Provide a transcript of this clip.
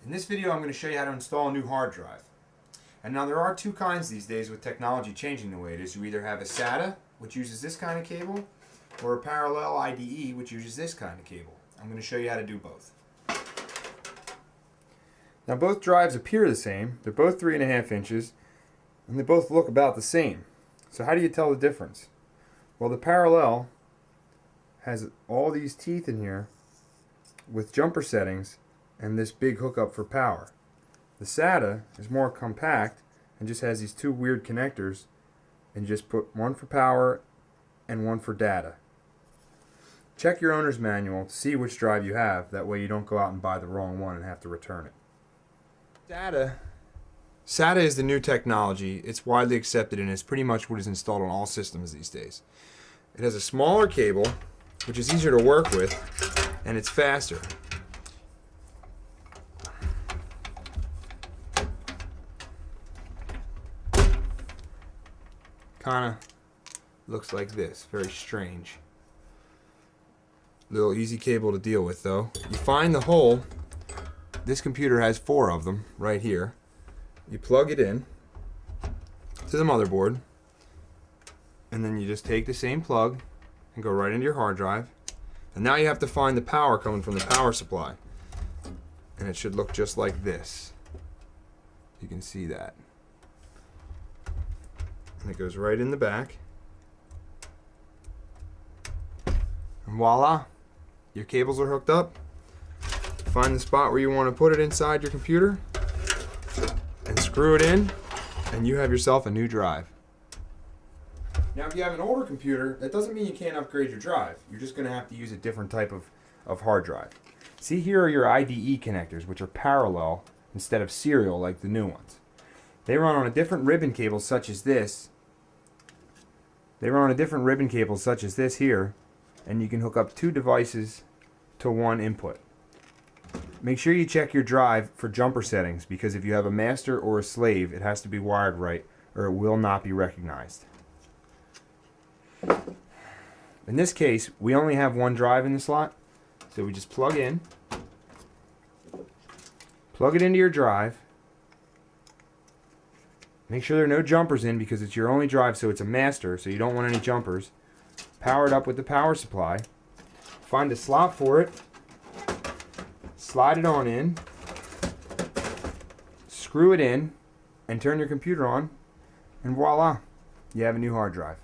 In this video I'm going to show you how to install a new hard drive. And now there are two kinds these days with technology changing the way it is. You either have a SATA, which uses this kind of cable, or a parallel IDE, which uses this kind of cable. I'm going to show you how to do both. Now both drives appear the same. They're both 3.5 inches, and they both look about the same. So how do you tell the difference? Well, the parallel has all these teeth in here with jumper settings and this big hookup for power. The SATA is more compact and just has these two weird connectors, and just put one for power and one for data. Check your owner's manual to see which drive you have, that way you don't go out and buy the wrong one and have to return it. SATA is the new technology. It's widely accepted and is pretty much what is installed on all systems these days. It has a smaller cable, which is easier to work with, and it's faster. Kinda looks like this. Very strange. Little easy cable to deal with though. You find the hole. This computer has 4 of them right here. You plug it in to the motherboard, and then you just take the same plug and go right into your hard drive. And now you have to find the power coming from the power supply. And it should look just like this. You can see that. And it goes right in the back. And voila, your cables are hooked up. Find the spot where you want to put it inside your computer and screw it in, and you have yourself a new drive. Now if you have an older computer, that doesn't mean you can't upgrade your drive. You're just going to have to use a different type of hard drive. See, here are your IDE connectors, which are parallel instead of serial like the new ones. They run on a different ribbon cable such as this. Here, and you can hook up 2 devices to one input. Make sure you check your drive for jumper settings, because if you have a master or a slave, it has to be wired right or it will not be recognized. In this case, we only have one drive in the slot, so we just plug it into your drive. Make sure there are no jumpers in, because it's your only drive, so it's a master, so you don't want any jumpers. Power it up with the power supply. Find a slot for it. Slide it on in. Screw it in, and turn your computer on, and voila, you have a new hard drive.